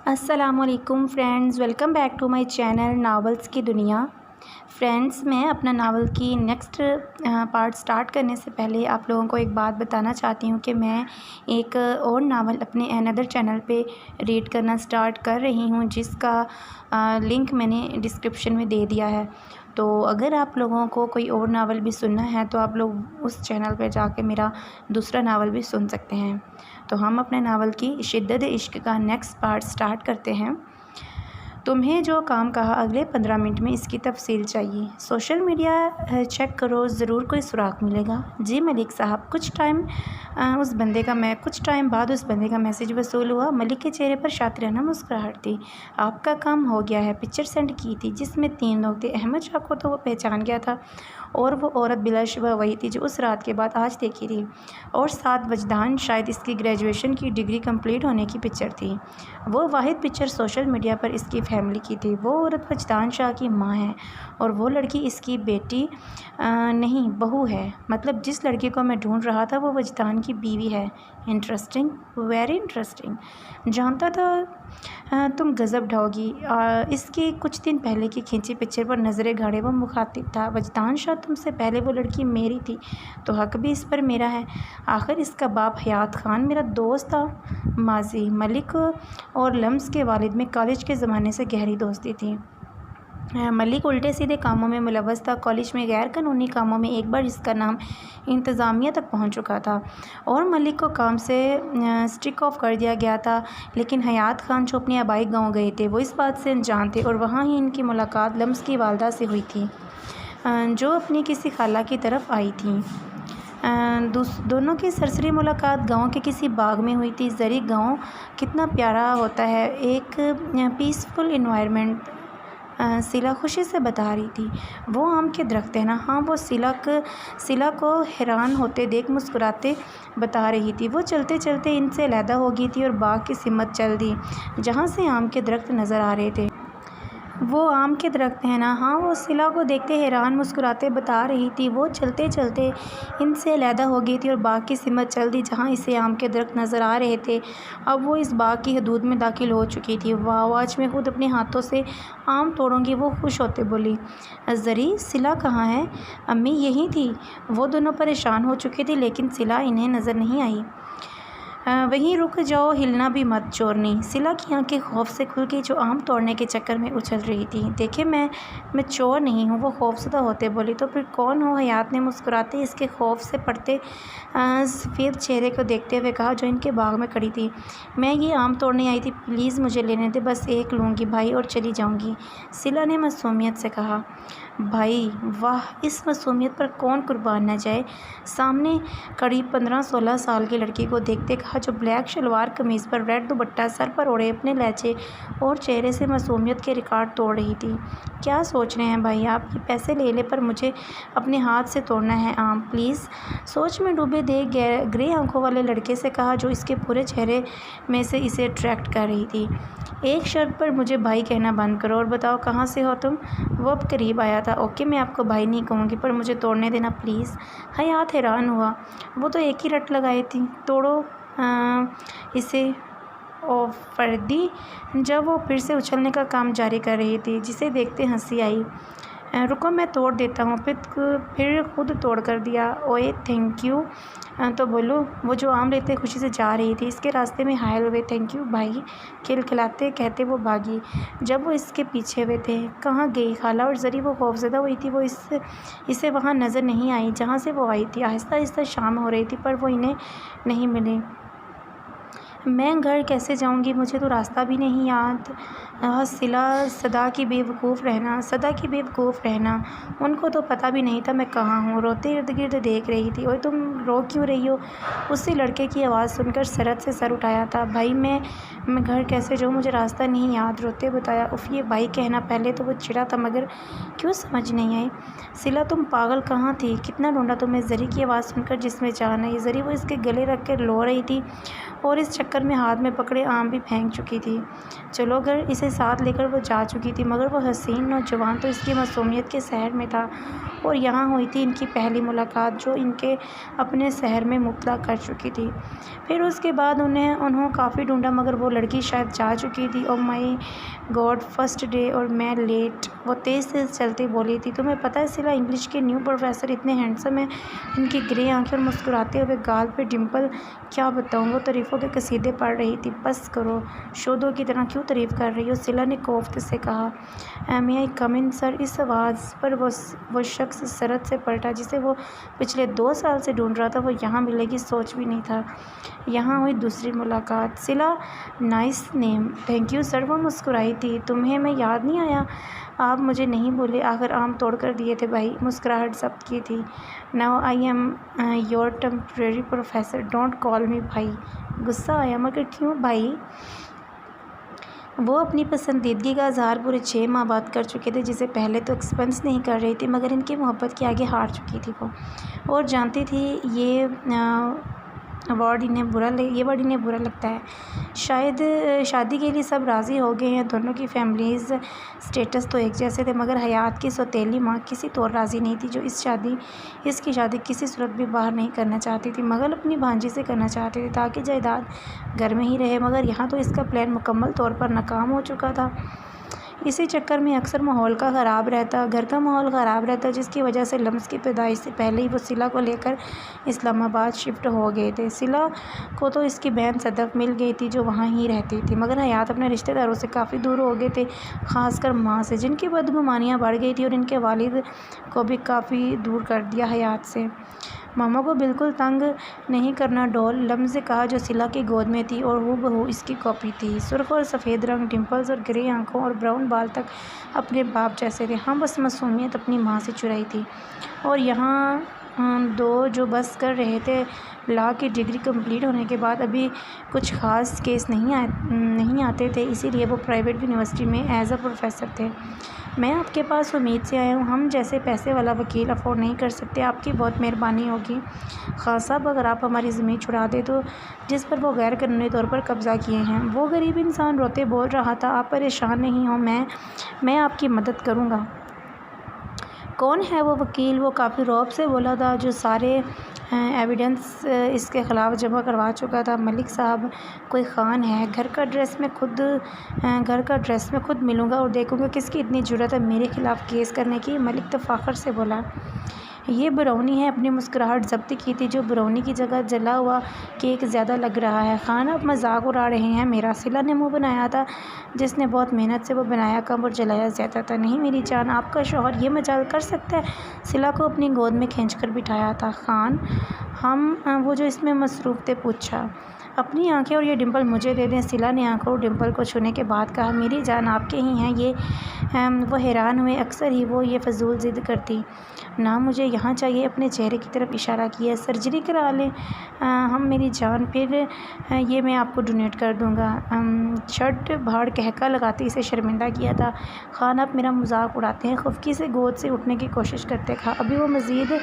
अस्सलामुअलैकुम friends, welcome back to my channel novels की दुनिया। फ्रेंड्स, मैं अपना नावल की नेक्स्ट पार्ट स्टार्ट करने से पहले आप लोगों को एक बात बताना चाहती हूँ कि मैं एक और नावल अपने अनदर चैनल पे रीड करना स्टार्ट कर रही हूँ, जिसका लिंक मैंने डिस्क्रिप्शन में दे दिया है। तो अगर आप लोगों को कोई और नावल भी सुनना है तो आप लोग उस चैनल पर जाके मेरा दूसरा नावल भी सुन सकते हैं। तो हम अपने नावल की शिद्दत इश्क का नेक्स्ट पार्ट स्टार्ट करते हैं। तुम्हें जो काम कहा अगले 15 मिनट में इसकी तफसील चाहिए। सोशल मीडिया चेक करो, ज़रूर कोई सुराग मिलेगा। जी मलिक साहब, कुछ टाइम बाद उस बंदे का मैसेज वसूल हुआ। मलिक के चेहरे पर शातिराना मुस्कुराहट थी। आपका काम हो गया है। पिक्चर सेंड की थी जिसमें 3 लोग थे। अहमद शाह को तो वो पहचान गया था, और वो औरत बिलाशुबह वही थी जो उस रात के बाद आज देखी थी। और साथ वजदान, शायद इसकी ग्रेजुएशन की डिग्री कंप्लीट होने की पिक्चर थी। वो वाहिद पिक्चर सोशल मीडिया पर इसकी फैमिली की थी। वो औरत वजदान शाह की माँ है और वो लड़की इसकी बेटी नहीं, बहू है। मतलब जिस लड़की को मैं ढूंढ रहा था वो वजदान की बीवी है। Interesting, very interesting. जानता था तुम गज़ब ढाओगी। इसकी कुछ दिन पहले की खींची पिक्चर पर नज़रें गाड़े वो मुखातिब था। वजदान शाह, तुमसे पहले वो लड़की मेरी थी तो हक भी इस पर मेरा है। आखिर इसका बाप हयात खान मेरा दोस्त था। माजी मलिक और लम्स के वालिद में कॉलेज के ज़माने से गहरी दोस्ती थी। मलिक उल्टे सीधे कामों में मुलव्वस था। कॉलेज में गैर कानूनी कामों में एक बार इसका नाम इंतज़ामिया तक पहुंच चुका था और मलिक को काम से स्ट्रिक ऑफ कर दिया गया था। लेकिन हयात खान जो अपने आबाई गांव गए थे वो इस बात से अनजान थे और वहां ही इनकी मुलाकात लम्स की वालदा से हुई थी, जो अपनी किसी खाला की तरफ आई थी। दोनों की सरसरी मुलाकात गांव के किसी बाग में हुई थी। जरी गांव कितना प्यारा होता है, एक पीसफुल इन्वायरमेंट। सिला खुशी से बता रही थी। वो आम के दरख्त है ना? हाँ, वो सिला को हैरान होते देख मुस्कुराते बता रही थी। वो चलते चलते इनसे अलहदा हो गई थी और बाग की सिमत चल दी जहाँ से आम के दरख्त नज़र आ रहे थे। वो आम के दरख्त है ना? हाँ, वो सिला को देखते हैरान मुस्कुराते बता रही थी। वो चलते चलते इनसे अलहदा हो गई थी और बाग की सिमत चल दी जहाँ इसे आम के दरख्त नज़र आ रहे थे। अब वो इस बाग की हदूद में दाखिल हो चुकी थी। वाह, आज मैं खुद अपने हाथों से आम तोड़ूंगी, वो खुश होते बोली। जरी, सिला कहाँ है? अम्मी यहीं थी। वो दोनों परेशान हो चुके थे लेकिन सिला इन्हें नज़र नहीं आई। वहीं रुक जाओ, हिलना भी मत चोरनी। सिला की आंखें खौफ से खुल गई, जो आम तोड़ने के चक्कर में उछल रही थी। देखे, मैं चोर नहीं हूँ, वो खौफजदा होते बोली। तो फिर कौन हो? हयात ने मुस्कुराते इसके खौफ से पड़ते सफ़ेद चेहरे को देखते हुए कहा, जो इनके बाग में खड़ी थी। मैं ये आम तोड़ने आई थी, प्लीज़ मुझे लेने दे, बस एक लूँगी भाई और चली जाऊँगी। सिला ने मासूमियत से कहा। भाई वाह, इस मासूमियत पर कौन कुर्बान न जाए। सामने करीब 15-16 साल की लड़की को देखते कहा, जो ब्लैक शलवार कमीज़ पर रेड दुपट्टा सर पर ओढ़े अपने लहजे और चेहरे से मासूमियत के रिकॉर्ड तोड़ रही थी। क्या सोच रहे हैं भाई आप? ये पैसे ले ले, पर मुझे अपने हाथ से तोड़ना है आम, प्लीज़। सोच में डूबे दे ग्रे आंखों वाले लड़के से कहा, जो इसके पूरे चेहरे में से इसे अट्रैक्ट कर रही थी। एक शर्त पर मुझे भाई कहना बंद करो और बताओ कहाँ से हो तुम? वो अब करीब आया था। ओके, मैं आपको भाई नहीं कहूँगी, पर मुझे तोड़ने देना प्लीज़। हयात हैरान हुआ। वो तो एक ही रट लगाई थी, तोड़ो इसे। ओ फर्दी। जब वो फिर से उछलने का काम जारी कर रही थी, जिसे देखते हंसी आई। रुको, मैं तोड़ देता हूँ। फिर खुद तोड़ कर दिया। ओए थैंक यू। तो बोलो। वो जो आम लेते खुशी से जा रही थी, इसके रास्ते में हायल हुए। थैंक यू भाई, खिलखिलाते कहते वो भागी। जब वो इसके पीछे हुए थे, कहाँ गई खाला और जरी? वो खौफजदा हुई थी। वो इसे वहाँ नज़र नहीं आई जहाँ से वो आई थी। आहिस्ता आहिस्ता शाम हो रही थी पर वो इन्हें नहीं मिली। मैं घर कैसे जाऊंगी? मुझे तो रास्ता भी नहीं याद। सिला, सदा की बेवकूफ़ रहना। उनको तो पता भी नहीं था मैं कहाँ हूँ। रोते इर्द गिर्द देख रही थी। ओए तुम रो क्यों रही हो? उससे लड़के की आवाज़ सुनकर सरत से सर उठाया था। भाई मैं घर कैसे जाऊँ? मुझे रास्ता नहीं याद, रोते बताया। उफ़, ये भाई कहना। पहले तो वो चिढ़ा था मगर क्यों समझ नहीं आई। सिला, तुम पागल कहाँ थी? कितना ढूंढा तुम्हें? जरी की आवाज़ सुनकर जिसमें जान आई। जरी वो इसके गले रख कर रो रही थी और इस चक्कर में हाथ में पकड़े आम भी फेंक चुकी थी। चलो घर इसे साथ लेकर वो जा चुकी थी, मगर वो हसीन नौजवान तो इसकी मासूमियत के शहर में था और यहाँ हुई थी इनकी पहली मुलाकात, जो इनके अपने शहर में मुब्तला कर चुकी थी। फिर उसके बाद उन्होंने काफ़ी ढूंढा, मगर वो लड़की शायद जा चुकी थी। ओ माई गॉड, फर्स्ट डे और मैं लेट। वो तेज़ तेज़ चलते बोली थी, तुम्हें पता है सिला, इंग्लिश के न्यू प्रोफेसर इतने हैंडसम हैं, इनकी ग्रे आंखें और मुस्कुराते हुए गाल पे डिम्पल, क्या बताऊँ। वो तारीफ़ों के कसीदे पढ़ रही थी। बस करो, शोधों की तरह क्यों तारीफ़ कर रही हो, सिला ने कोफ्ते से कहा। मे आई कम इन सर। इस आवाज़ पर वो शख्स सरत से पलटा जिसे वो पिछले 2 साल से ढूंढ रहा था। वो यहाँ मिलेगी सोच भी नहीं था। यहाँ हुई दूसरी मुलाकात। सिला, nice name. Thank you sir. वो मुस्कुराई थी। तुम्हें मैं याद नहीं आया? आप मुझे नहीं बोले, आखिर आम तोड़ कर दिए थे भाई। मुस्कुराहट जब्त की थी। Now I am your temporary professor, don't call मी भाई। गुस्सा आया, मगर क्यों भाई? वो अपनी पसंदीदगी का इज़हार पूरे 6 माह बाद कर चुके थे, जिसे पहले तो एक्सपेंस नहीं कर रही थी, मगर इनकी मोहब्बत के आगे हार चुकी थी वो, और जानती थी ये वर्ड इन्हें बुरा लगता है। शायद शादी के लिए सब राज़ी हो गए हैं, दोनों की फैमिलीज़ स्टेटस तो एक जैसे थे, मगर हयात की सौतेली माँ किसी तो राज़ी नहीं थी, जो इसकी शादी किसी सूरत भी बाहर नहीं करना चाहती थी, मगर अपनी भांजी से करना चाहती थी ताकि जायदाद घर में ही रहे। मगर यहाँ तो इसका प्लान मुकम्मल तौर पर नाकाम हो चुका था। इसी चक्कर में अक्सर घर का माहौल ख़राब रहता, जिसकी वजह से लम्स की पैदाइश से पहले ही वो सिला को लेकर इस्लामाबाद शिफ्ट हो गए थे। सिला को तो इसकी बहन सदफ़ मिल गई थी, जो वहाँ ही रहती थी, मगर हयात अपने रिश्तेदारों से काफ़ी दूर हो गए थे, ख़ासकर माँ से, जिनकी बदगुमानियाँ बढ़ गई थी, और इनके वालिद को भी काफ़ी दूर कर दिया हयात से। मामा को बिल्कुल तंग नहीं करना डॉल, लम्स से कहा, जो सिला की गोद में थी और हूबहू इसकी कॉपी थी। सुर्ख और सफ़ेद रंग, डिम्पल्स और ग्रे आंखों और ब्राउन बाल तक अपने बाप जैसे थे। हाँ, बस मासूमियत अपनी माँ से चुराई थी। और यहाँ दो जो बस कर रहे थे, लॉ की डिग्री कंप्लीट होने के बाद अभी कुछ ख़ास केस नहीं आते थे, इसीलिए वो प्राइवेट यूनिवर्सिटी में एज अ प्रोफेसर थे। मैं आपके पास उम्मीद से आया हूँ, हम जैसे पैसे वाला वकील अफोर्ड नहीं कर सकते, आपकी बहुत मेहरबानी होगी खान साहब अगर आप हमारी ज़मीन छुड़ा दे तो, जिस पर वो गैर कानूनी तौर पर कब्ज़ा किए हैं। वो गरीब इंसान रोते बोल रहा था, आप परेशान नहीं हो, मैं आपकी मदद करूँगा। कौन है वो वकील? वो काफ़ी रौब से बोला था, जो सारे एविडेंस इसके ख़िलाफ़ जमा करवा चुका था। मलिक साहब, कोई ख़ान है, घर का ड्रेस में खुद मिलूँगा और देखूँगा किसकी इतनी जुर्रत है मेरे ख़िलाफ़ केस करने की। मलिक तो फ़ख्र से बोला। ये बरौनी है। अपनी मुस्कुराहट ज़ब्त की थी, जो बरौनी की जगह जला हुआ केक ज़्यादा लग रहा है। खान, आप मजाक उड़ा रहे हैं मेरा? सिला ने मुँह बनाया था, जिसने बहुत मेहनत से वो बनाया कम और जलाया ज़्यादा था। नहीं मेरी जान, आपका शौहर ये मजाल कर सकता है? सिला को अपनी गोद में खींचकर बिठाया था। खान, वो जो इसमें मसरूफ़ थे, पूछा। अपनी आंखें और ये डिंपल मुझे दे दें। सिला ने आंखों और डिंपल को छूने के बाद कहा, मेरी जान आपके ही हैं ये। वो हैरान हुए, अक्सर ही वो ये फजूल ज़िद करती। ना मुझे यहाँ चाहिए। अपने चेहरे की तरफ इशारा किया। सर्जरी करा लें हम मेरी जान, फिर ये मैं आपको डोनेट कर दूँगा। शर्ट भाड़ कहका लगाते इसे शर्मिंदा किया था। खान, आप मेरा मजाक उड़ाते हैं। खुफकी से गोद से उठने की कोशिश करते कहा। अभी वो मज़ीद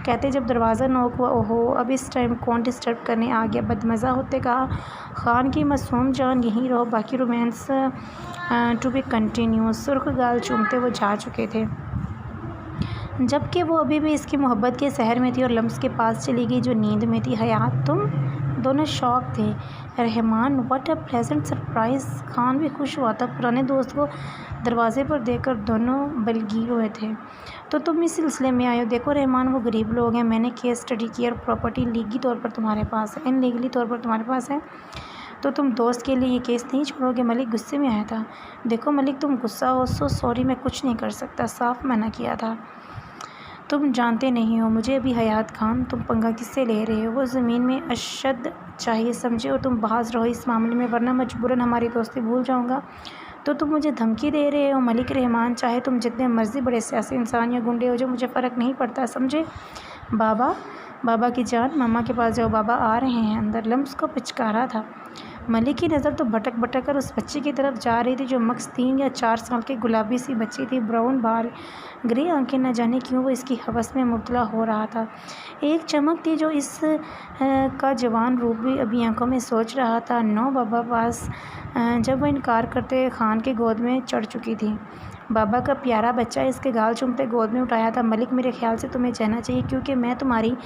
कहते जब दरवाज़ा नॉक हुआ। ओहो, अब इस टाइम कौन डिस्टर्ब करने आ गया? बदमज़ा होते कहा। खान की मासूम जान, यहीं रहो, बाकी रोमांस टू बी कंटिन्यू। सुर्ख गाल चूमते वो जा चुके थे, जबकि वो अभी भी इसकी मोहब्बत के शहर में थी और लम्स के पास चली गई, जो नींद में थी। हयात, तुम दोनों शौक थे। Rahman, what a pleasant surprise. Khan भी खुश हुआ था पुराने दोस्त को दरवाजे पर देखकर। दोनों बलगीर हुए थे। तो तुम इस सिलसिले में आए हो? देखो रहमान, वो गरीब लोग हैं, मैंने केस स्टडी किया और प्रॉपर्टी लीगली तौर पर तुम्हारे पास है, इनलीगली तौर पर तुम्हारे पास है, तो तुम दोस्त के लिए ये केस नहीं छोड़ोगे? मलिक गुस्से में आया था। देखो मलिक, तुम गुस्सा हो, सो सॉरी, मैं कुछ नहीं कर सकता, साफ मना किया था। तुम जानते नहीं हो मुझे अभी। हयात खान, तुम पंगा किससे ले रहे हो? वो ज़मीन में अशद चाहिए समझे, और तुम बहाज़ रहो इस मामले में, वरना मजबूरन हमारी दोस्ती भूल जाऊँगा। तो तुम मुझे धमकी दे रहे हो? मलिक रहमान, चाहे तुम जितने मर्ज़ी बड़े सियासी इंसान या गुंडे हो, जो मुझे फ़र्क नहीं पड़ता, समझे? बाबा की जान, मामा के पास जाओ, बाबा आ रहे हैं अंदर। लम्स को पिचकारा था। मलिक की नज़र तो भटक भटक कर उस बच्ची की तरफ जा रही थी जो मक्स 3 या 4 साल की गुलाबी सी बच्ची थी। ब्राउन बाल, ग्रे आंखें, न जाने क्यों वो इसकी हवस में मुब्तला हो रहा था। एक चमक थी जो इस का जवान रूप भी अभी आंखों में सोच रहा था। नो बाबा पास जब वह इनकार करते खान की गोद में चढ़ चुकी थी। बाबा का प्यारा बच्चा इसके गाल चूमते गोद में उठाया था। मलिक, मेरे ख्याल से तुम्हें जाना चाहिए क्योंकि मैं तुम्हारी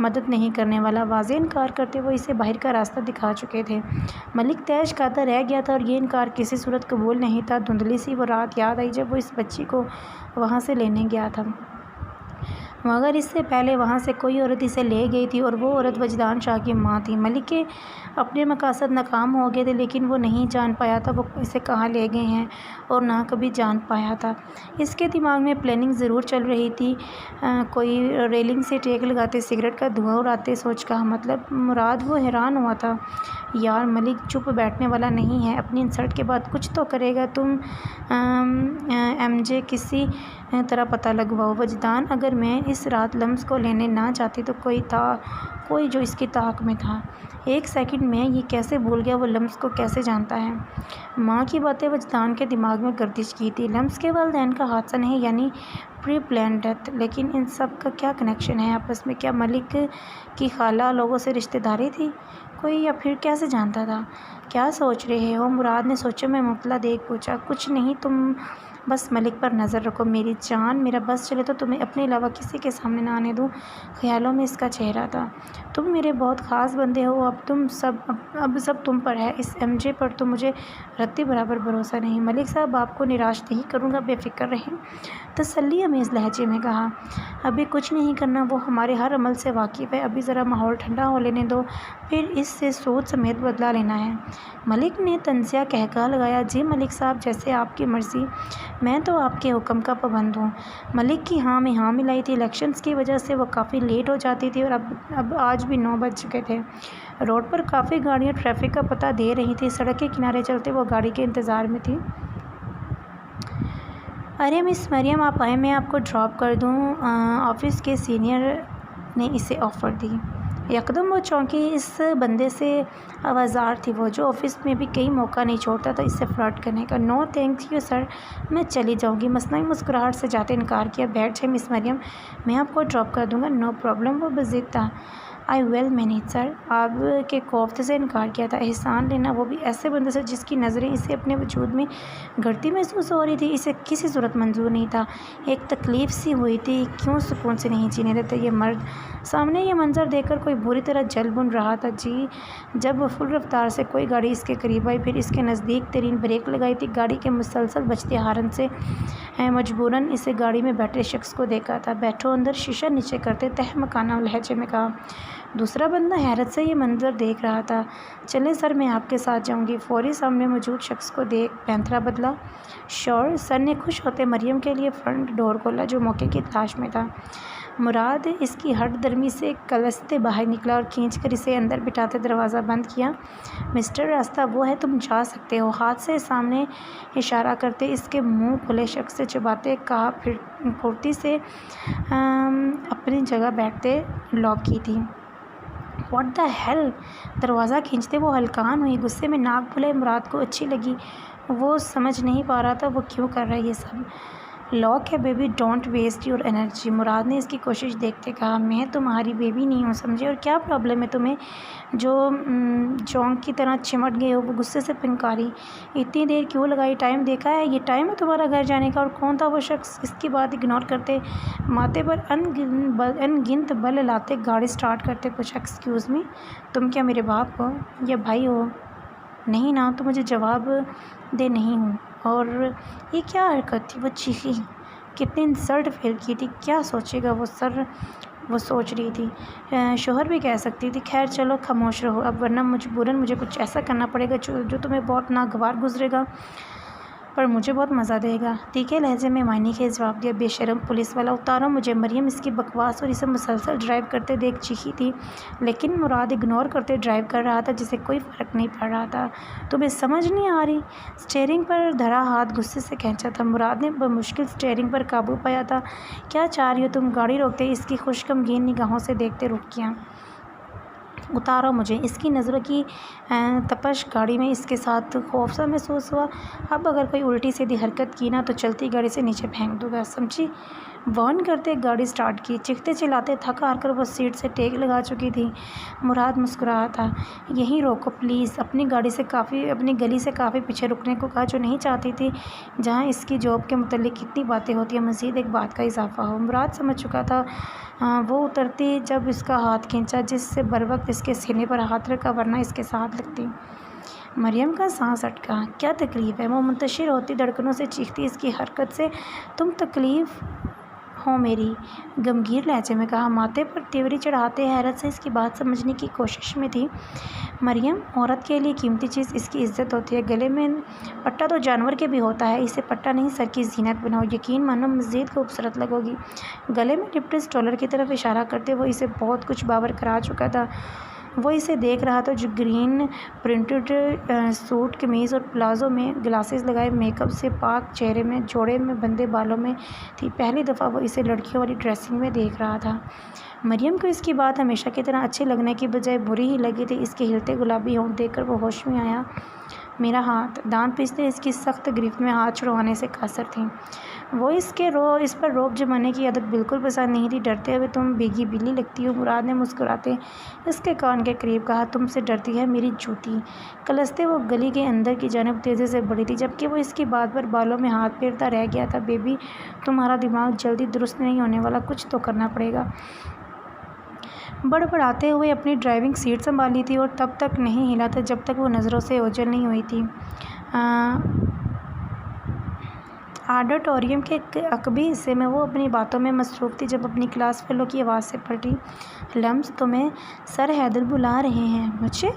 मदद नहीं करने वाला। वाज़ेह इनकार करते वो इसे बाहर का रास्ता दिखा चुके थे। मलिक तैश खाता रह गया था और ये इनकार किसी सूरत कबूल नहीं था। धुंधली सी वो रात याद आई जब वो इस बच्ची को वहाँ से लेने गया था, मगर इससे पहले वहाँ से कोई औरत इसे ले गई थी और वो औरत वजदान शाह की माँ थी। मलिक के अपने मकासद नाकाम हो गए थे, लेकिन वो नहीं जान पाया था वो इसे कहाँ ले गए हैं और ना कभी जान पाया था। इसके दिमाग में प्लानिंग ज़रूर चल रही थी। कोई रेलिंग से टेक लगाते, सिगरेट का धुआं उड़ाते सोच का मतलब मुराद। वो हैरान हुआ था, यार मलिक चुप बैठने वाला नहीं है, अपनी इंसल्ट के बाद कुछ तो करेगा। तुम एमजे किसी तरह पता लगवाओ। वजदान, अगर मैं इस रात लम्स को लेने ना जाती तो कोई जो इसकी ताक में था। एक सेकंड में ये कैसे भूल गया, वो लम्स को कैसे जानता है। माँ की बातें वजदान के दिमाग में गर्दिश की थी। लम्स के वालिदैन का हादसा नहीं, यानी प्री प्लान डेथ। लेकिन इन सब का क्या कनेक्शन है आपस में? क्या मलिक की खाला लोगों से रिश्तेदारी थी कोई, या फिर कैसे जानता था? क्या सोच रहे हो? मुराद ने सोचो में मुतला देख पूछा। कुछ नहीं, तुम बस मलिक पर नज़र रखो मेरी जान। मेरा बस चले तो तुम्हें अपने अलावा किसी के सामने ना आने दूँ। ख्यालों में इसका चेहरा था। तुम मेरे बहुत ख़ास बंदे हो। अब सब तुम पर है। इस एमजे पर तो मुझे रत्ती बराबर भरोसा नहीं। मलिक साहब, आपको निराश नहीं करूँगा, बेफिक्र रहें, तसल्ली अमेज़ लहजे में कहा। अभी कुछ नहीं करना, वो हमारे हर अमल से वाकिफ़ है। अभी ज़रा माहौल ठंडा हो लेने दो, फिर इससे सोच समेत बदला लेना है। मलिक ने तंज़िया कहका लगाया। जी मलिक साहब, जैसे आपकी मर्ज़ी, मैं तो आपके हुक्म का पाबंद हूँ। मलिक की हाँ में हाँ मिलाई थी। इलेक्शंस की वजह से वो काफ़ी लेट हो जाती थी और अब आज भी 9 बज चुके थे। रोड पर काफ़ी गाड़ियाँ ट्रैफिक का पता दे रही थी। सड़क के किनारे चलते वो गाड़ी के इंतज़ार में थी। अरे मिस मरियम, आप आए, मैं आपको ड्रॉप कर दूँ, ऑफिस के सीनियर ने इसे ऑफ़र दी। यकदम वो चौंकी। इस बंदे से आवाज़ार थी वो, जो ऑफिस में भी कई मौका नहीं छोड़ता था इससे फ्लर्ट करने का। नो थैंक यू सर, मैं चली जाऊंगी। मसनई मुस्कुराहट से जाते इनकार किया। बैठ जाए मिस मरियम, मैं आपको ड्रॉप कर दूंगा। नो प्रॉब्लम, वो बज़िद था। I will manage sir. आपके कोफ्ते से इनकार किया था। एहसान लेना, वो भी ऐसे बंदे से जिसकी नज़रें इसे अपने वजूद में घटती महसूस हो रही थी। इसे किसी सूरत मंजूर नहीं था। एक तकलीफ़ सी हुई थी, क्यों सुकून से नहीं जीने देते ये मर्द। सामने ये मंजर देखकर कोई बुरी तरह जल बुन रहा था। जी, जब फुल रफ्तार से कोई गाड़ी इसके करीब आई, फिर इसके नज़दीक तरीन ब्रेक लगाई थी। गाड़ी के मुसलसल बजते हारन से मजबूरन इसे गाड़ी में बैठे शख्स को देखा था। बैठो अंदर, शीशा नीचे करते तहमकाना लहजे में कहा। दूसरा बंदा हैरत से ये मंजर देख रहा था। चले सर, मैं आपके साथ जाऊंगी। फौरी सामने मौजूद शख्स को देख पैंतरा बदला। श्योर सर ने खुश होते मरियम के लिए फ्रंट डोर खोला, जो मौके की तलाश में था। मुराद इसकी हट दर्मी से कलसते बाहर निकला और खींचकर इसे अंदर बिठाते दरवाज़ा बंद किया। मिस्टर, रास्ता वो है, तुम जा सकते हो। हाथ से सामने इशारा करते इसके मुंह खुले शख्स से चुबाते कहा, फिर फुर्ती से अपनी जगह बैठते लॉक की थी। What the hell! दरवाज़ा खींचते वो हलकान हुई। गुस्से में नाक फुले। मुराद को अच्छी लगी। वो समझ नहीं पा रहा था वो क्यों कर रहा है ये सब। लॉक है baby, don't waste your energy. Murad ने इसकी कोशिश देखते कहा। मैं तुम्हारी बेबी नहीं हूँ, समझे? और क्या प्रॉब्लम है तुम्हें जो चौंक की तरह चिमट गए हो? वो गुस्से से फंकारी। इतनी देर क्यों लगाई? टाइम देखा है? ये टाइम है तुम्हारा घर जाने का? और कौन था वो शख्स? इसकी बात इग्नोर करते माथे पर अनगिनत बल लाते गाड़ी स्टार्ट करते पूछा, एक्सक्यूज़ मी, तुम क्या मेरे बाप हो या भाई हो? नहीं ना, तो मुझे जवाब दे। नहीं हूँ। और ये क्या हरकत थी? वो चीखी। कितनी इंसल्ट फील की थी। क्या सोचेगा वो सर, वो सोच रही थी। शोहर भी कह सकती थी। खैर चलो, खामोश रहो अब, वरना मजबूरन मुझे कुछ ऐसा करना पड़ेगा जो तुम्हें बहुत नागवार गुजरेगा, पर मुझे बहुत मज़ा देगा। तीखे लहजे में मायने के जवाब दिया। बेशरम पुलिस वाला, उतारो मुझे। मरियम इसकी बकवास और इसे मुसलसल ड्राइव करते देख चीखी थी, लेकिन मुराद इग्नोर करते ड्राइव कर रहा था, जिसे कोई फ़र्क नहीं पड़ रहा था। तुम्हें समझ नहीं आ रही? स्टीयरिंग पर धरा हाथ गुस्से से खींचा था। मुराद ने बमुश्किल स्टीयरिंग पर काबू पाया था। क्या चाह रही हो तुम? गाड़ी रोकते इसकी खुशगमगीन निगाहों से देखते रुक किया। उतारो मुझे। इसकी नज़रों की तपश गाड़ी में इसके साथ खौफसा महसूस हुआ। अब अगर कोई उल्टी सीधी हरकत की ना तो चलती गाड़ी से नीचे फेंक दूंगा, समझी। वार्न करते गाड़ी स्टार्ट की। चीखते चिल्लाते थक हार कर वो सीट से टेक लगा चुकी थी। मुराद मुस्कुराया था। यहीं रोको प्लीज़। अपनी गली से काफ़ी पीछे रुकने को कहा, जो नहीं चाहती थी जहाँ इसकी जॉब के मुतालिक कितनी बातें होती हैं, मज़ीद एक बात का इजाफा हो। मुराद समझ चुका था। वो उतरती जब इसका हाथ खींचा, जिससे बर वक्त इसके सीने पर हाथ रखा, वरना इसके साथ लगती। मरियम का सांस अटका। क्या तकलीफ़ है? वो मुंतशिर होती धड़कनों से चीखती इसकी हरकत से। तुम तकलीफ़ हो मेरी, गमगीर लहजे में कहा, माथे पर तिवरी चढ़ाते। हैरत से इसकी बात समझने की कोशिश में थी। मरियम, औरत के लिए कीमती चीज़ इसकी इज्जत होती है। गले में पट्टा तो जानवर के भी होता है, इसे पट्टा नहीं सर की जीनत बनाओ, यकीन मानो मज़ीद खूबसूरत लगोगी। गले में लिपटे स्टॉलर की तरफ इशारा करते वो इसे बहुत कुछ बावर करा चुका था। वो इसे देख रहा था, जो ग्रीन प्रिंटेड सूट, कमीज़ और प्लाजो में ग्लासेस लगाए, मेकअप से पाक चेहरे में, जोड़े में बंदे बालों में थी। पहली दफ़ा वो इसे लड़कियों वाली ड्रेसिंग में देख रहा था। मरियम को इसकी बात हमेशा की तरह अच्छी लगने की बजाय बुरी ही लगी थी। इसके हिलते गुलाबी होंठ देखकर वो होश में आया। मेरा हाथ, दांत पीसते इसकी सख्त गिरफ्त में हाथ छुड़वाने से कासर थी। वो इस पर रोब जमाने की आदत बिल्कुल पसंद नहीं थी। डरते हुए, तुम भीगी बिल्ली लगती हो, मुराद ने मुस्कुराते इसके कान के करीब कहा। तुमसे डरती है मेरी जूती। कलसते वो गली के अंदर की जानब तेज़ी से बढ़ी थी, जबकि वो इसकी बात पर बालों में हाथ फेरता रह गया था। बेबी, तुम्हारा दिमाग जल्दी दुरुस्त नहीं होने वाला, कुछ तो करना पड़ेगा। बड़बड़ाते हुए अपनी ड्राइविंग सीट संभाली थी और तब तक नहीं हिला था जब तक वो नज़रों से ओझल नहीं हुई थी। ऑडिटोरियम के अकबी हिस्से में वो अपनी बातों में मसरूफ़ थी जब अपनी क्लास फेलो की आवाज़ से पलटी। लम्स, तुम्हें सर हैदर बुला रहे हैं। मुझे?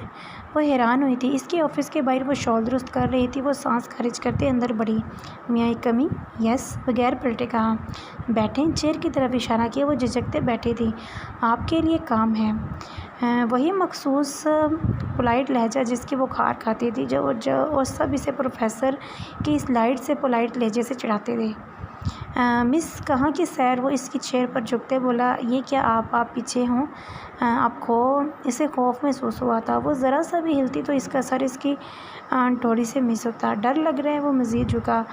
वो हैरान हुई थी। इसके ऑफिस के बाहर वो शॉल दुरुस्त कर रही थी। वो सांस खारिज करते अंदर बढ़ी। मियाँ एक कमी? यस, बगैर पलटे कहा। बैठें। चेयर की तरफ इशारा किया। वो झिझकते बैठी थी। आपके लिए काम है। वही मखसूस पोलाइट लहजा जिसकी वो खार खाती थी, जो और सब इसे प्रोफेसर की स्लाइड से पोलाइट लहजे से चिढ़ाते थे। मिस, कहाँ की सैर? वो इसकी चेयर पर झुकते बोला। ये क्या आप पीछे हों? इसे खौफ महसूस हुआ था। वो ज़रा सा भी हिलती तो इसका सर इसकी ठोड़ी से मिस होता। डर लग रहा है? वो मज़ीद झुका।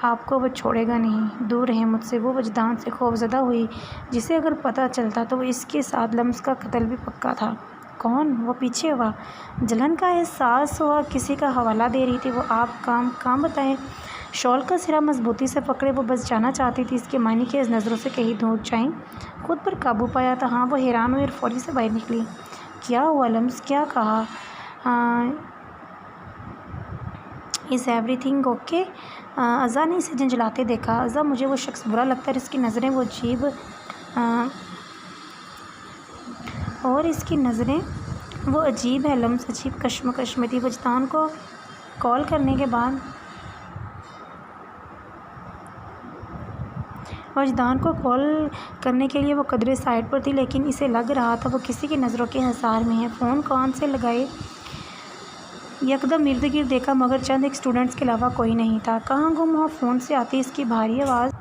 आपको वो छोड़ेगा नहीं, दूर रहे मुझसे। वो वजदान से खौफज़दा हुई। जिसे अगर पता चलता तो वो इसके साथ लम्स का कत्ल भी पक्का था। कौन? वो पीछे हुआ। जलन का एहसास हुआ। किसी का हवाला दे रही थी वो। आप काम बताएं। शॉल का सिरा मजबूती से पकड़े वो बस जाना चाहती थी इसके मायने के इस नज़रों से कहीं दूर जाएं। खुद पर काबू पाया था। हाँ, वो हैरान हुई और फौरी से बाहर निकली। क्या हुआ लम्स? क्या कहा? Is everything okay? अज़ा ने इसे झंझलाते देखा। अज़ा, मुझे वो शख्स बुरा लगता है। इसकी नज़रें वो अजीब है। लम्स अजीब कश्मकश में थी। वजदान को कॉल करने के लिए वो कदरे साइड पर थी, लेकिन इसे लग रहा था वो किसी की नज़रों के हिसार में है। फ़ोन कान से लगाए, यकदम इर्द गिर्द देखा, मगर चंद एक स्टूडेंट्स के अलावा कोई नहीं था। कहाँ गुम हो? फ़ोन से आती इसकी भारी आवाज़।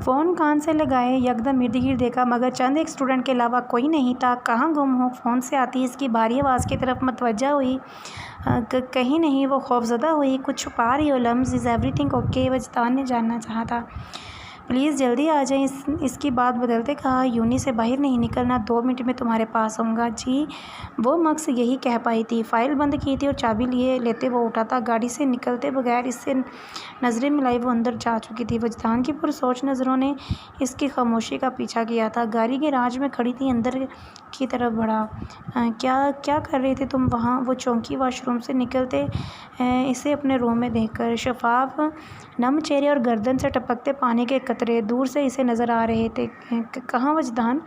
फ़ोन कान से लगाए, यकदम इर्द गिर्द देखा, मगर चंद एक स्टूडेंट के अलावा कोई नहीं था। कहाँ गुम हो? फ़ोन से आती इसकी भारी आवाज़ की तरफ मतवज्जा हुई। कहीं नहीं। वो खौफज़दा हुई। कुछ छुपा रही हो लम्स? Is everything okay? वजदान ने जानना चाहा था। प्लीज़ जल्दी आ जाएं। इसकी बात बदलते कहा। यूनी से बाहर नहीं निकलना, 2 मिनट में तुम्हारे पास आऊँगा। जी। वो मक्स यही कह पाई थी। फ़ाइल बंद की थी और चाबी लेते वो उठा था। गाड़ी से निकलते बगैर इससे नज़रें मिलाई वो अंदर जा चुकी थी। वजदान की पुरसोच नज़रों ने इसकी खामोशी का पीछा किया था। गाड़ी के राज में खड़ी थी। अंदर की तरफ बढ़ा। क्या कर रहे थे तुम वहाँ? वो चौंकी। वॉशरूम से निकलते इसे अपने रूम में देखकर। शफाफ नम चेहरे और गर्दन से टपकते पानी के कतरे दूर से इसे नज़र आ रहे थे। कहाँ वजदान?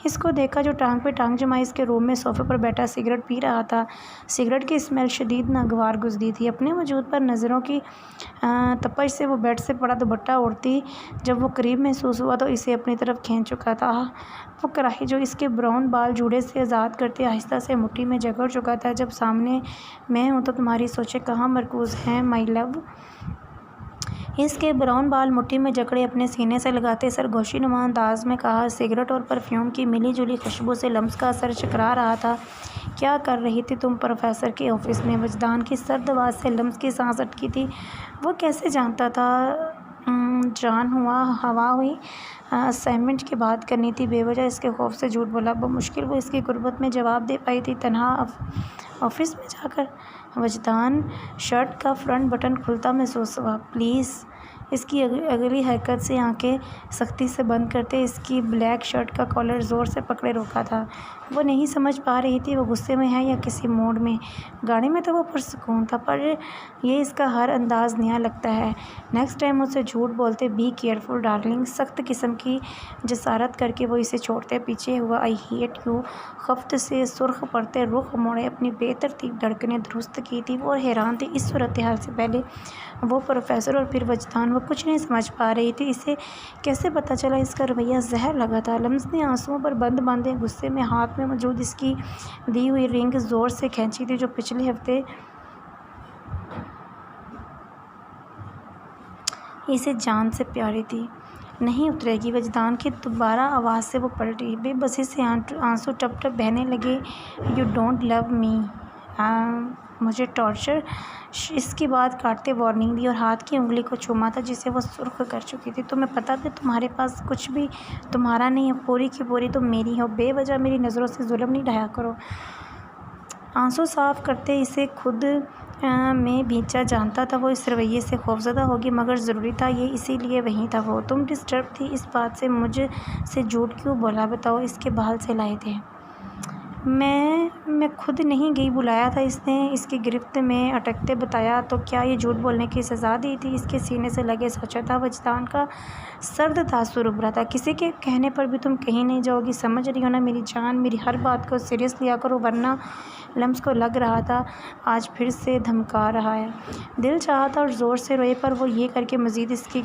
इसको देखा जो टांग पे टांग जमाए इसके रूम में सोफे पर बैठा सिगरेट पी रहा था। सिगरेट की स्मेल शदीद नागवार गुजरी थी। अपने वजूद पर नज़रों की तपश से वो बेड से पड़ा दुपट्टा ओढ़ती। जब वो करीब महसूस हुआ तो इसे अपनी तरफ खींच चुका था। वो कराही जो इसके ब्राउन बाल जूड़े से आज़ाद करते आहिस्ता से मुट्ठी में जकड़ चुका था। जब सामने मैं हूँ तो तुम्हारी सोचें कहाँ मरकूज़ हैं माई लव? इसके ब्राउन बाल मुट्ठी में जकड़े अपने सीने से लगाते सरगोशी नुमा अंदाज में कहा। सिगरेट और परफ्यूम की मिली जुली खुशबू से लम्स का असर चकरा रहा था। क्या कर रही थी तुम प्रोफेसर के ऑफिस में? वजदान की सर्द आवाज़ से लम्स की सांस अटकी थी। वो कैसे जानता था? जान हुआ हवा हुई। असाइनमेंट की बात करनी थी। बेवजह इसके खौफ से झूठ बोला। मुश्किल वो इसकी गुर्बत में जवाब दे पाई थी। तन्हा ऑफिस में जाकर वजदान शर्ट का फ्रंट बटन खुलता महसूस हुआ। प्लीज़। इसकी अगली हरकत से आंखें सख्ती से बंद करते इसकी ब्लैक शर्ट का कॉलर ज़ोर से पकड़े रोका था। वो नहीं समझ पा रही थी वो गुस्से में है या किसी मूड में। गाड़ी में तो वो पुरसुकून था, पर ये इसका हर अंदाज़ नया लगता है। नेक्स्ट टाइम उसे झूठ बोलते बी केयरफुल डार्लिंग। सख्त किस्म की जसारत करके वो इसे छोड़ते पीछे हुआ। I hate you. खफ्त से सुर्ख पड़ते रुख मोड़े अपनी बेतरतीब धड़कनें दुरुस्त की थी। वो हैरान थी। इस सूरत हाल से पहले वो प्रोफेसर और फिर वजदान, वो कुछ नहीं समझ पा रही थी। इसे कैसे पता चला इसका रवैया जहर लगा था? लम्स ने आंसुओं पर बंद बांधे गुस्से में हाथ में मौजूद इसकी दी हुई रिंग ज़ोर से खींची थी, जो पिछले हफ्ते इसे जान से प्यारी थी। नहीं उतरेगी। वजदान की दोबारा आवाज़ से वो पलटी। बेबसी से आंसू टप टप बहने लगे। You don't love me. मुझे टॉर्चर। इसकी बात काटते वार्निंग दी और हाथ की उंगली को चूमा था जिसे वो सुर्ख कर चुकी थी। तुम्हें पता था तुम्हारे पास कुछ भी तुम्हारा नहीं है। पूरी की पूरी तुम मेरी हो। बेवजह मेरी नज़रों से जुल्म नहीं ढाया करो। आंसू साफ करते इसे खुद में भींचा जानता था वो इस रवैये से खौफज़दा होगी, मगर ज़रूरी था ये, इसीलिए वहीं था वो। तुम डिस्टर्ब थी इस बात से मुझसे झूठ क्यों बोला? बताओ। इसके बाल से लाए थे। मैं खुद नहीं गई, बुलाया था इसने। इसकी गिरफ्त में अटकते बताया। तो क्या ये झूठ बोलने की सज़ा दी थी? इसके सीने से लगे सोचा था। वजदान का सर्द तासुर उभरा था। किसी के कहने पर भी तुम कहीं नहीं जाओगी, समझ रही हो ना मेरी जान? मेरी हर बात को सीरियस लिया करो, वरना लम्स को लग रहा था आज फिर से धमका रहा है। दिल चाहा था और ज़ोर से रोए, पर वो ये करके मज़ीद इसकी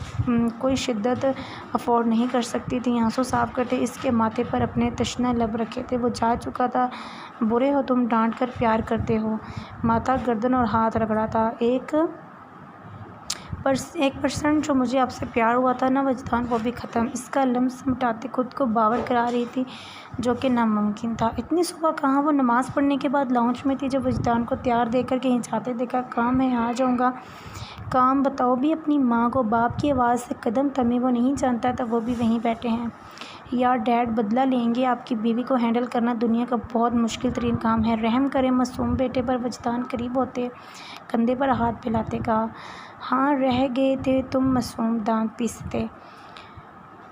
कोई शिद्दत अफोर्ड नहीं कर सकती थी। आंसू साफ करते इसके माथे पर अपने तशना लब रखे थे। वो जा चुका था। बुरे हो तुम, डांट कर प्यार करते हो। माथा, गर्दन और हाथ रगड़ा था। 1% जो मुझे आपसे प्यार हुआ था ना वजदान, वो भी ख़त्म। इसका लम्स मिटाते खुद को बावर करा रही थी, जो कि नामुमकिन था। इतनी सुबह कहाँ? वो नमाज़ पढ़ने के बाद लाउंज में थी जब वजदान को तैयार देखकर कहीं जाते देखा। काम है, आ जाऊँगा। काम बताओ भी अपनी माँ को। बाप की आवाज़ से कदम थमे। वो नहीं जानता था वो भी वहीं बैठे हैं। यार डैड, बदला लेंगे। आपकी बीवी को हैंडल करना दुनिया का बहुत मुश्किल तरीन काम है। रहम करें मासूम बेटे पर। वजदान करीब होते कंधे पर हाथ फैलाते कहा। हाँ, रह गए थे तुम मासूम। दांत पीसते।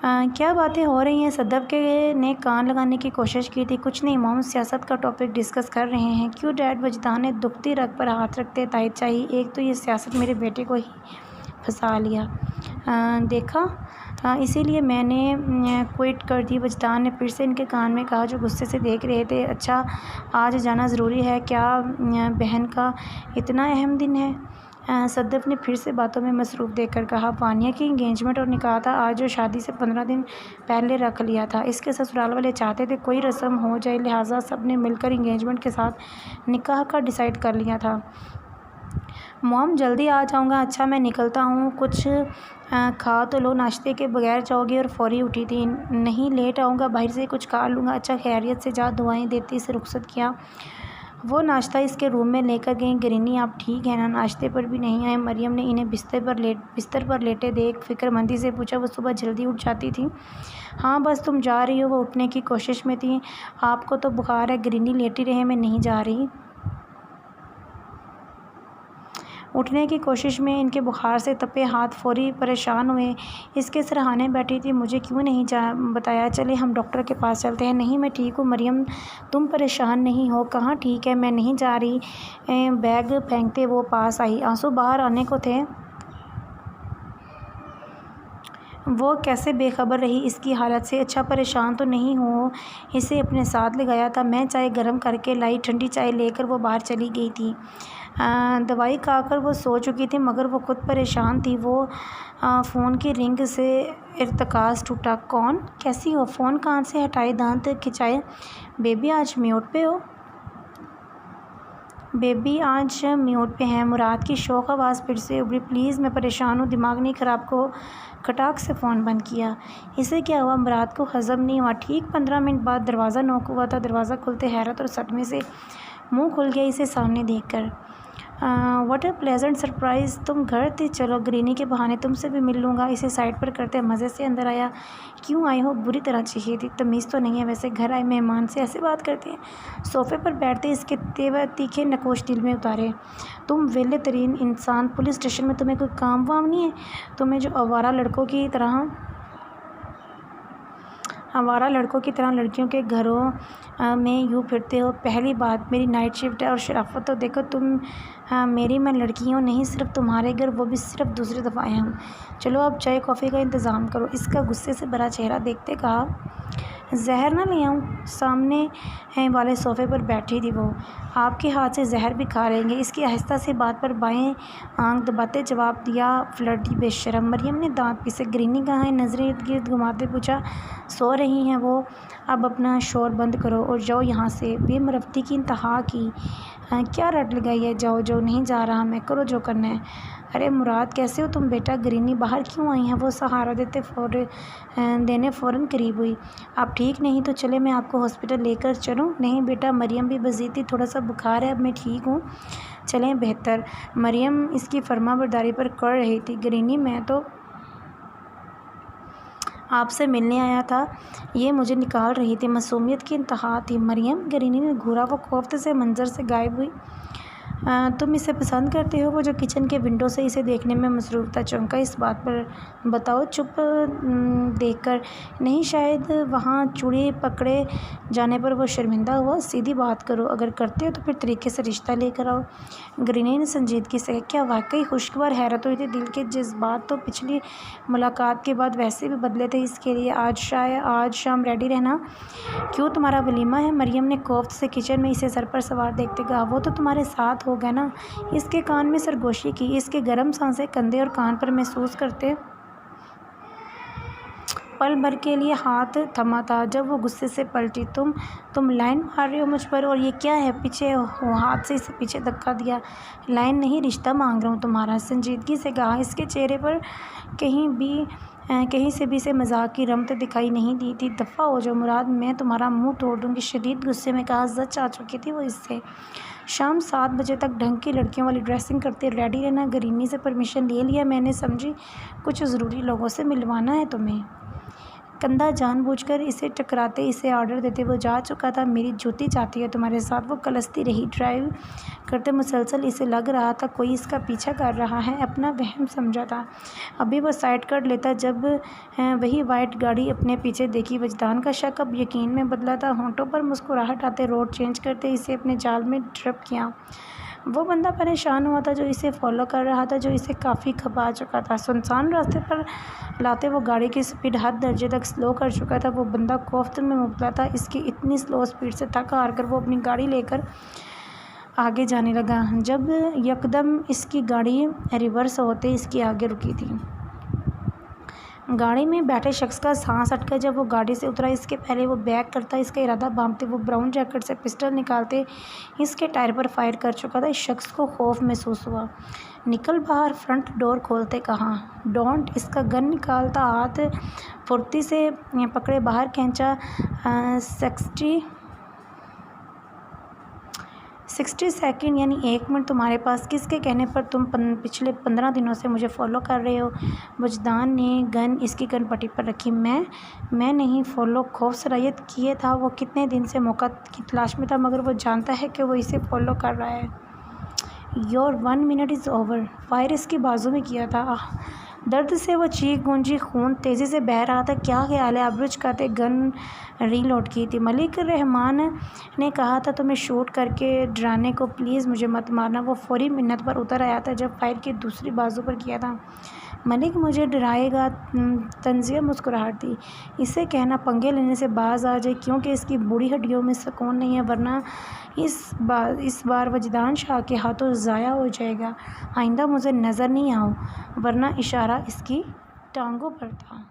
क्या बातें हो रही हैं? सदब के ने कान लगाने की कोशिश की थी। कुछ नहीं मॉम, सियासत का टॉपिक डिस्कस कर रहे हैं। क्यों डैड? वजदान ने दुखती रग पर हाथ रखते तायद चाहिए। एक तो ये सियासत मेरे बेटे को ही फंसा लिया। देखा, इसीलिए मैंने क्विट कर दी। वजदान ने फिर से इनके कान में कहा, जो गुस्से से देख रहे थे। अच्छा, आज जाना ज़रूरी है क्या? बहन का इतना अहम दिन है? सद्दफ ने फिर से बातों में मसरूफ़ देखकर कहा। वानिया की इंगेजमेंट और निकाह था आज, जो शादी से 15 दिन पहले रख लिया था। इसके ससुराल वाले चाहते थे कोई रस्म हो जाए, लिहाजा सब ने मिलकर इंगेजमेंट के साथ निकाह का डिसाइड कर लिया था। मॉम, जल्दी आ जाऊँगा। अच्छा, मैं निकलता हूँ। कुछ खा तो लो। नाश्ते के बगैर जाओगी? और फौरी उठी थी। नहीं, लेट आऊँगा, बाहर से कुछ खा लूँगा। अच्छा, खैरियत से जा। दुआएं देती इसे रुखसत किया। वो नाश्ता इसके रूम में लेकर गई। गिरनी, आप ठीक है ना? नाश्ते पर भी नहीं आए। मरियम ने इन्हें बिस्तर पर लेटे देख फिक्रमंदी से पूछा। वो सुबह जल्दी उठ जाती थी। हाँ, बस तुम जा रही हो? वो उठने की कोशिश में थी। आपको तो बुखार है। गिरनी लेटी रहे, मैं नहीं जा रही। उठने की कोशिश में इनके बुखार से तपे हाथ फौरी परेशान हुए। इसके सराहने बैठी थी। मुझे क्यों नहीं बताया? चले हम डॉक्टर के पास चलते हैं। नहीं, मैं ठीक हूँ मरियम, तुम परेशान नहीं हो। कहाँ ठीक है, मैं नहीं जा रही। बैग फेंकते वो पास आई। आंसू बाहर आने को थे। वो कैसे बेखबर रही इसकी हालत से। अच्छा, परेशान तो नहीं हो? इसे अपने साथ ले गया था। मैं चाय गर्म करके लाई। ठंडी चाय लेकर वो बाहर चली गई थी। दवाई खाकर वो सो चुकी थी, मगर वो खुद परेशान थी। वो फ़ोन की रिंग से इर्तिकाज़ टूटा। कौन? कैसी हो? फ़ोन कान से हटाए, दांत खिंचाए। बेबी, आज म्यूट पे हो? बेबी आज म्यूट पे हैं। मुराद की शौक आवाज़ फिर से उभरी। प्लीज़ मैं परेशान हूँ, दिमाग नहीं ख़राब। को खटाक से फ़ोन बंद किया। इसे क्या हुआ? मुराद को हज़म नहीं हुआ। ठीक 15 मिनट बाद दरवाज़ा नॉक हुआ था। दरवाज़ा खुलते हैरत और सदमे से मुंह खुल गया इसे सामने देखकर। व्हाट अ प्लेजेंट सरप्राइज़, तुम घर थे? चलो ग्रीनी के बहाने तुमसे भी मिल लूँगा। इसे साइड पर करते मज़े से अंदर आया। क्यों आई हो? बुरी तरह चाहिए थी। तमीज़ तो नहीं है वैसे, घर आए मेहमान से ऐसे बात करते हैं। सोफ़े पर बैठते इसके तेवर तीखे नकोश दिल में उतारे। तुम वेले तरीन इंसान, पुलिस स्टेशन में तुम्हें कोई काम वाम नहीं है? तुम्हें जो आवारा लड़कों की तरह लड़कियों के घरों में यूँ फिरते हो। पहली बात मेरी नाइट शिफ्ट है और शराफत तो देखो तुम। मेरी मैं लड़की हूँ नहीं, सिर्फ तुम्हारे घर, वो भी सिर्फ दूसरी दफ़ा आया हूँ। चलो अब चाय कॉफ़ी का इंतज़ाम करो। इसका गुस्से से भरा चेहरा देखते कहा, जहर ना ले आऊँ? सामने वाले सोफ़े पर बैठी थी वो। आपके हाथ से जहर भी खा लेंगे। इसकी आहिस्ता सी बात पर बाएं आंख दबाते जवाब दिया फ्लर्टी बेशरम। मरियम ने दांत पीसे। ग्रीनी कहाँ है? नज़रें इर्द गिर्द घुमाते पूछा। सो रही हैं वो। अब अपना शोर बंद करो और जाओ यहाँ से। बेमरफ्ती की इंतहा की। क्या रट लगाई है? जाओ जाओ, नहीं जा रहा मैं, करो जो करना है। अरे मुराद कैसे हो तुम बेटा? ग्रीनी बाहर क्यों आई हैं? वो सहारा देने फ़ौरन करीब हुई। आप ठीक नहीं तो चले मैं आपको हॉस्पिटल लेकर चलूँ? नहीं बेटा, मरियम भी बजीती, थोड़ा सा बुखार है, अब मैं ठीक हूँ, चलें बेहतर। मरियम इसकी फर्माबरदारी पर कर रही थी। ग्रीनी मैं तो आपसे मिलने आया था, ये मुझे निकाल रही थी। मासूमियत की इंतहा थी। मरियम, ग्रीनी ने घूरा। वो खौफ से मंजर से गायब हुई। तुम इसे पसंद करते हो? वो जो किचन के विंडो से इसे देखने में मसरूफ़ था चौंका इस बात पर। बताओ। चुप देखकर। नहीं, शायद वहाँ चूड़ी पकड़े जाने पर वो शर्मिंदा हुआ। सीधी बात करो, अगर करते हो तो फिर तरीके से रिश्ता लेकर आओ। ग्रीनी ने संजीदगी से, क्या वाकई खुशगवार? हैरत हुई थी। दिल के जज्बात तो पिछली मुलाकात के बाद वैसे भी बदले थे। इसके लिए आज शाम रेडी रहना। क्यों, तुम्हारा वलीमा है? मरियम ने कोफ्त से किचन में इसे सर पर सवार देखते कहा। वो तो तुम्हारे साथ होगा ना। इसके कान में सरगोशी की। इसके गर्म सांसें कंधे और कान पर महसूस करते पल भर के लिए हाथ थमा था जब वो गुस्से से पलटी। तुम लाइन मार रहे हो मुझ पर? और ये क्या है? पीछे हो। हाथ से इसे पीछे धक्का दिया। लाइन नहीं, रिश्ता मांग रहा हूँ तुम्हारा, संजीदगी से कहा। इसके चेहरे पर कहीं से भी इसे मजाक की रमत दिखाई नहीं दी थी। दफ़ा हो जाओ मुराद, मैं तुम्हारा मुंह तोड़ दूँगी, शदीद गुस्से में कहा। जच आ चुकी थी वो इससे। शाम 7 बजे तक ढंग की लड़कियों वाली ड्रेसिंग करते रेडी रहना। ग्रीनी से परमिशन ले लिया मैंने, समझी कुछ ज़रूरी लोगों से मिलवाना है तुम्हें। कंधा जानबूझकर इसे टकराते इसे ऑर्डर देते वो जा चुका था। मेरी जूती जाती है तुम्हारे साथ। वो कलस्ती रही। ड्राइव करते मुसलसल इसे लग रहा था कोई इसका पीछा कर रहा है। अपना वहम समझा था। अभी वो साइड कर लेता जब वही वाइट गाड़ी अपने पीछे देखी। वजदान का शक अब यकीन में बदला था। होंठों पर मुस्कुराहट आते रोड चेंज करते इसे अपने जाल में ट्रैप किया। वो बंदा परेशान हुआ था जो इसे फॉलो कर रहा था, जो इसे काफ़ी खपा चुका था। सुनसान रास्ते पर लाते वो गाड़ी की स्पीड हद दर्जे तक स्लो कर चुका था। वो बंदा खौफ में मुबतला था। इसकी इतनी स्लो स्पीड से थक हार कर वो अपनी गाड़ी लेकर आगे जाने लगा जब यकदम इसकी गाड़ी रिवर्स होते इसकी आगे रुकी थी। गाड़ी में बैठे शख्स का सांस अटका जब वो गाड़ी से उतरा। इसके पहले वो बैक करता, इसका इरादा भांपते वो ब्राउन जैकेट से पिस्टल निकालते इसके टायर पर फायर कर चुका था। इस शख्स को खौफ महसूस हुआ। निकल बाहर, फ्रंट डोर खोलते कहा। डोंट। इसका गन निकालता हाथ फुर्ती से पकड़े बाहर खींचा। 60 सेकंड यानी 1 मिनट तुम्हारे पास। किसके कहने पर तुम पिछले 15 दिनों से मुझे फॉलो कर रहे हो? वजदान ने गन इसकी गन पट्टी पर रखी। मैं नहीं फॉलो, खौफ सरायत किए था। वो कितने दिन से मौका की तलाश में था, मगर वो जानता है कि वो इसे फॉलो कर रहा है। Your 1 minute is over. Fire इसकी बाजू में किया था। दर्द से वो चीख गूंजी। खून तेज़ी से बह रहा था। क्या ख्याल है? अब्रुज खाते गन रीलोड की थी। मलिक रहमान ने कहा था तुम्हें शूट करके डराने को, प्लीज़ मुझे मत मारना। वो फौरी मिन्नत पर उतर आया था जब फायर की दूसरी बाजू पर किया था। मलिक मुझे डराएगा? तंजिया मुस्कुराहट थी। इसे कहना पंगे लेने से बाज आ जाए, क्योंकि इसकी बूढ़ी हड्डियों में सुकून नहीं है, वरना इस बार वजदान शाह के हाथों ज़ाया हो जाएगा। आइंदा मुझे नज़र नहीं आओ, वरना इशारा इसकी टांगों पर था।